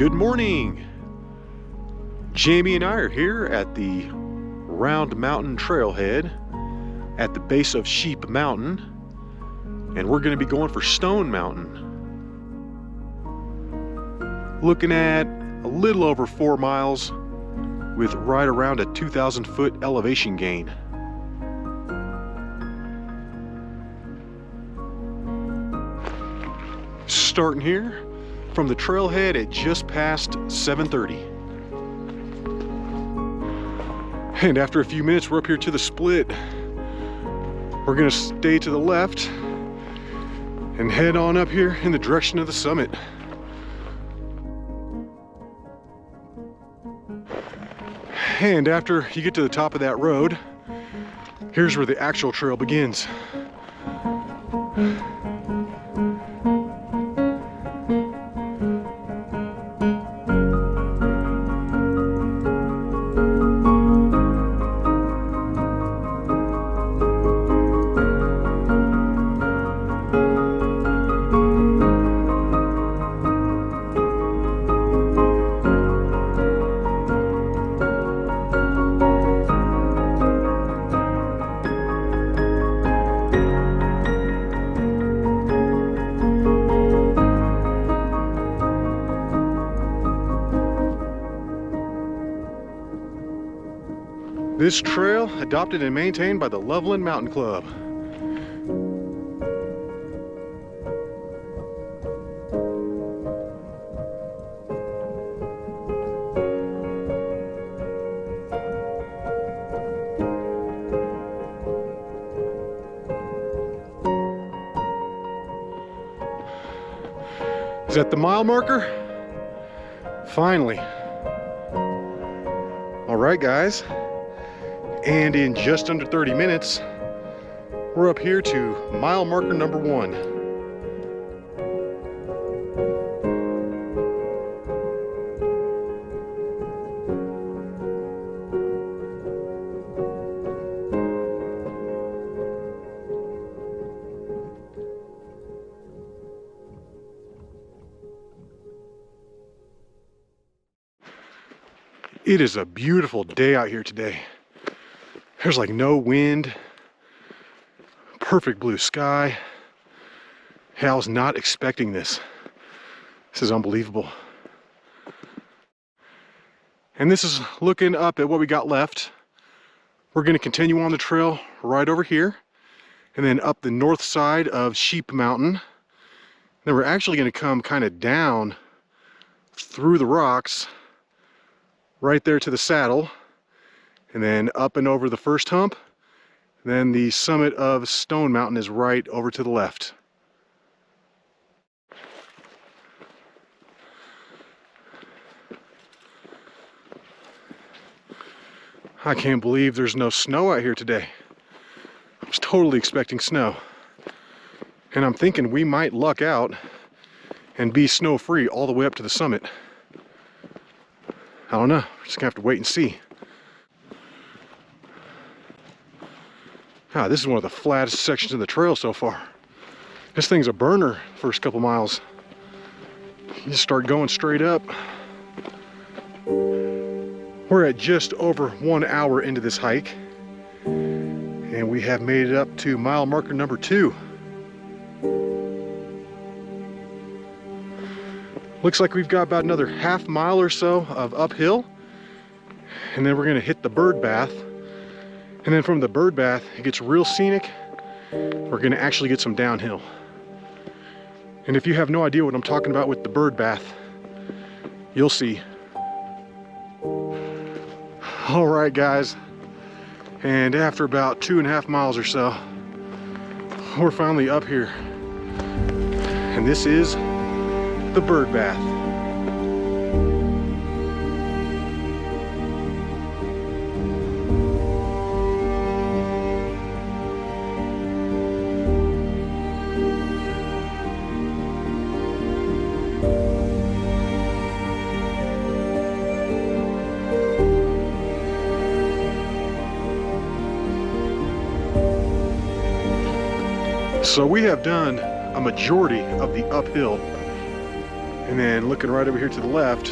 Good morning. Jamie and I are here at the Round Mountain Trailhead at the base of Sheep Mountain, and we're going to be going for Stone Mountain. Looking at a little over 4 miles with right around a 2,000 foot elevation gain. Starting here from the trailhead at just past 7:30. And after a few minutes, we're up here to the split. We're gonna stay to the left and head on up here in the direction of the summit. And after you get to the top of that road, here's where the actual trail begins. This trail adopted and maintained by the Loveland Mountain Club. Is that the mile marker? Finally. All right, guys. And in just under 30 minutes, we're up here to mile marker number 1. It is a beautiful day out here today. There's like no wind, perfect blue sky. Hey, I was not expecting this. This is unbelievable. And this is looking up at what we got left. We're going to continue on the trail right over here and then up the north side of Sheep Mountain. Then we're actually going to come kind of down through the rocks right there to the saddle, and then up and over the first hump. Then the summit of Stone Mountain is right over to the left. I can't believe there's no snow out here today. I was totally expecting snow. And I'm thinking we might luck out and be snow-free all the way up to the summit. I don't know, we're just gonna have to wait and see. Ah, this is one of the flattest sections of the trail so far. This thing's a burner first couple miles. You just start going straight up. We're at just over 1 hour into this hike, and we have made it up to mile marker number 2. Looks like we've got about another half mile or so of uphill, and then we're gonna hit the bird bath. And then from the bird bath, it gets real scenic. We're gonna actually get some downhill. And if you have no idea what I'm talking about with the bird bath, you'll see. All right, guys. And after about 2.5 miles or so, we're finally up here. And this is the bird bath. So we have done a majority of the uphill. And then looking right over here to the left,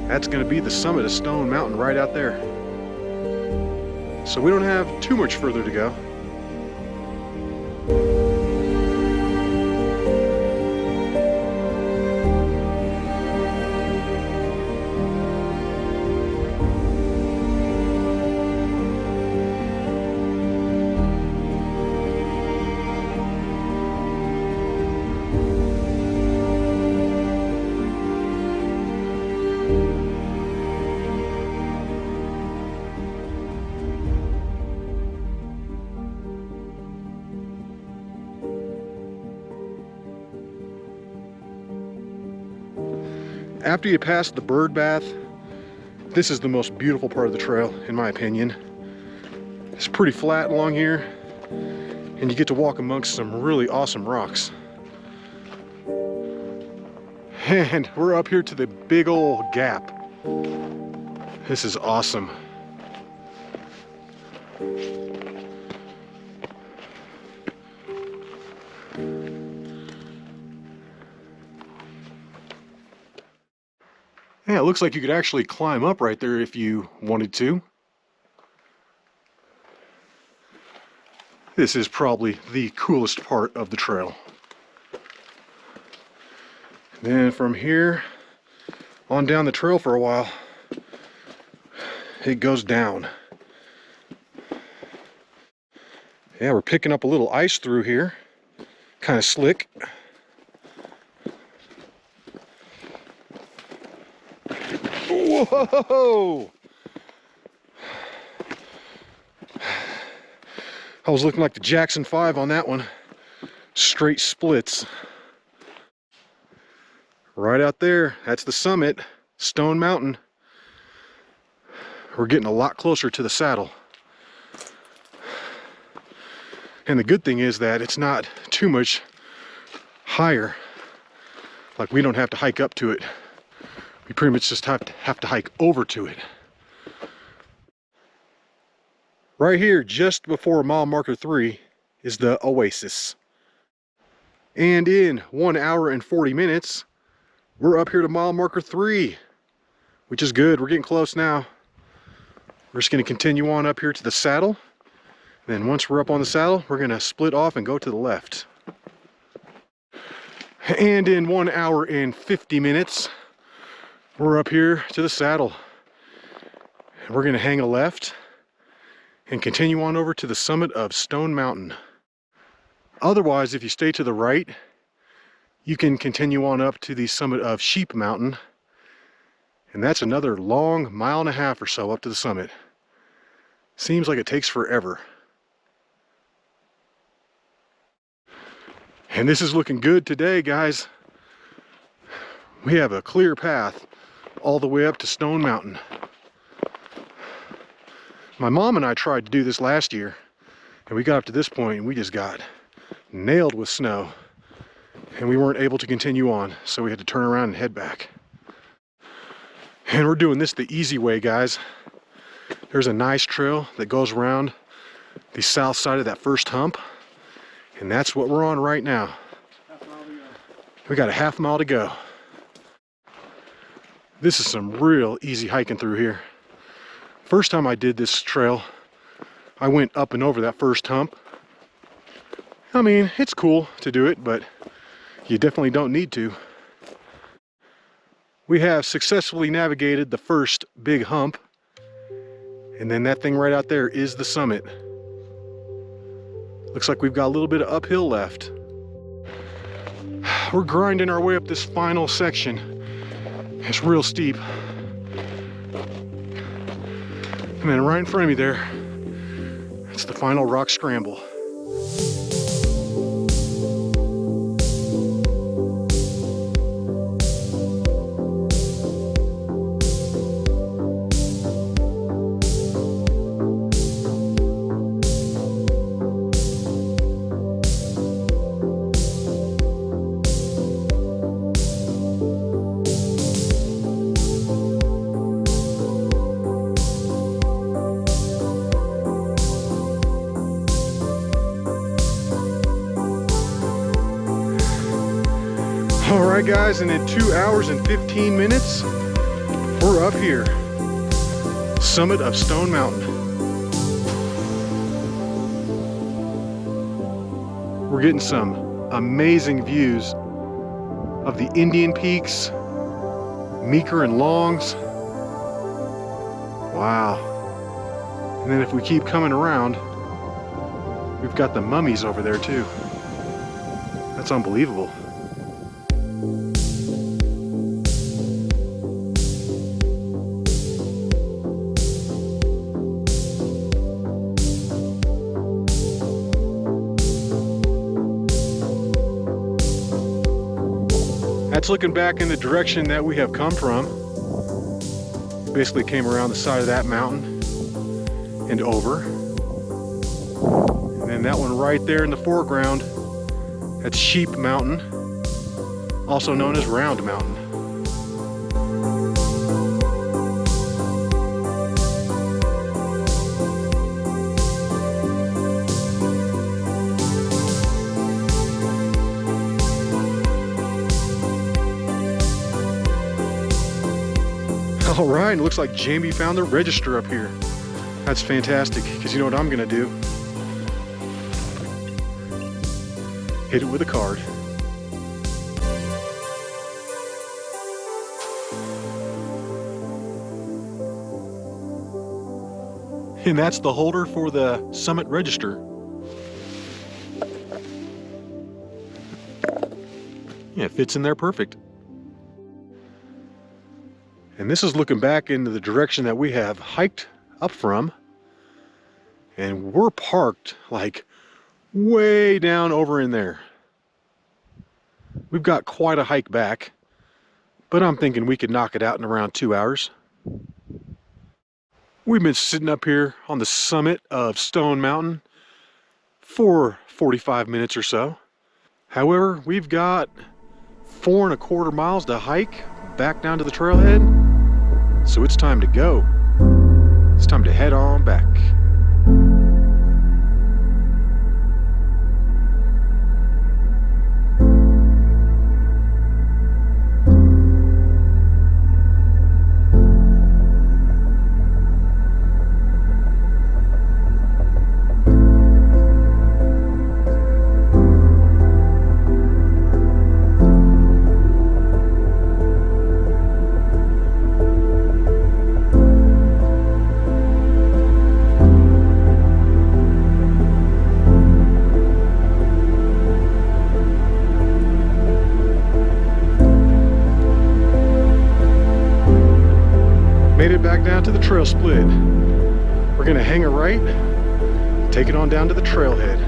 that's going to be the summit of Stone Mountain right out there. So we don't have too much further to go. After you pass the bird bath, this is the most beautiful part of the trail, in my opinion. It's pretty flat along here, and you get to walk amongst some really awesome rocks. And we're up here to the big old gap. This is awesome. Yeah, it looks like you could actually climb up right there if you wanted to. This is probably the coolest part of the trail. Then from here on down the trail for a while, it goes down. Yeah, we're picking up a little ice through here. Kind of slick. Whoa! I was looking like the Jackson 5 on that one. Straight splits. Right out there, that's the summit, Stone Mountain. We're getting a lot closer to the saddle. And the good thing is that it's not too much higher. Like, we don't have to hike up to it. We pretty much just have to hike over to it. Right here, just before mile marker 3, is the oasis. And in 1 hour and 40 minutes, we're up here to mile marker 3, which is good. We're getting close now. We're just going to continue on up here to the saddle. Then once we're up on the saddle, we're going to split off and go to the left. And in 1 hour and 50 minutes, we're up here to the saddle. And we're going to hang a left and continue on over to the summit of Stone Mountain. Otherwise, if you stay to the right, you can continue on up to the summit of Sheep Mountain. And that's another long 1.5 miles or so up to the summit. Seems like it takes forever. And this is looking good today, guys. We have a clear path all the way up to Stone Mountain. My mom and I tried to do this last year, and we got up to this point and we just got nailed with snow, and we weren't able to continue on, so we had to turn around and head back. And we're doing this the easy way, guys. There's a nice trail that goes around the south side of that first hump, and that's what we're on right now. We got a 1/2 mile to go. This is some real easy hiking through here. First time I did this trail, I went up and over that first hump. I mean, it's cool to do it, but you definitely don't need to. We have successfully navigated the first big hump, and then that thing right out there is the summit. Looks like we've got a little bit of uphill left. We're grinding our way up this final section. It's real steep. And then right in front of me there, it's the final rock scramble. All right, guys, and in 2 hours and 15 minutes, we're up here, summit of Stone Mountain. We're getting some amazing views of the Indian Peaks, Meeker and Longs. Wow. And then if we keep coming around, we've got the Mummies over there too. That's unbelievable. That's looking back in the direction that we have come from. Basically came around the side of that mountain and over. And then that one right there in the foreground, that's Sheep Mountain, also known as Round Mountain. All right, it looks like Jamey found the register up here. That's fantastic, because you know what I'm gonna do? Hit it with a card. And that's the holder for the Summit Register. Yeah, it fits in there perfect. And this is looking back into the direction that we have hiked up from. And we're parked like way down over in there. We've got quite a hike back, but I'm thinking we could knock it out in around 2 hours. We've been sitting up here on the summit of Stone Mountain for 45 minutes or so. However, we've got 4¼ miles to hike back down to the trailhead. So it's time to go. It's time to head on back. Made it back down to the trail split. We're gonna hang a right, take it on down to the trailhead.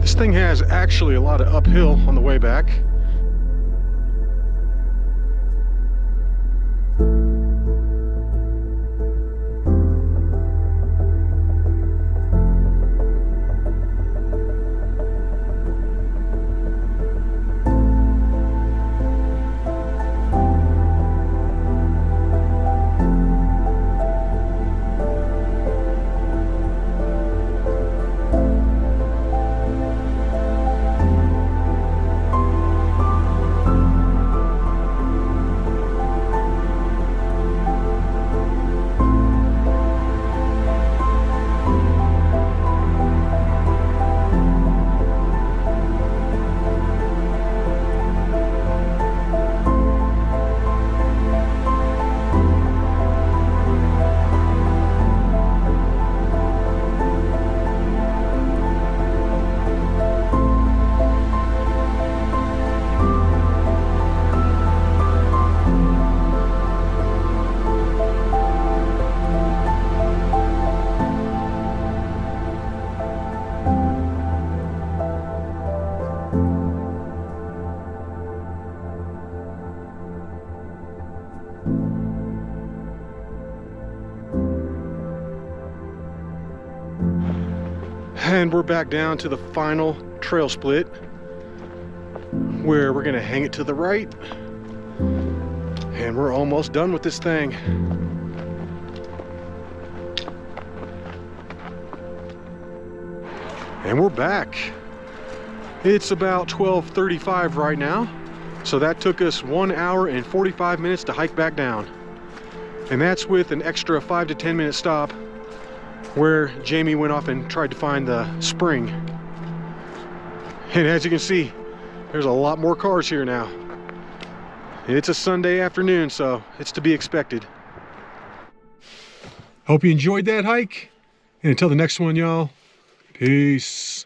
This thing has actually a lot of uphill on the way back. And we're back down to the final trail split, where we're gonna hang it to the right. And we're almost done with this thing. And we're back. It's about 12:35 right now. So that took us 1 hour and 45 minutes to hike back down. And that's with an extra 5 to 10 minute stop where Jamey went off and tried to find the spring. And as you can see, there's a lot more cars here now. It's a Sunday afternoon, so it's to be expected. Hope you enjoyed that hike. And until the next one, y'all, peace.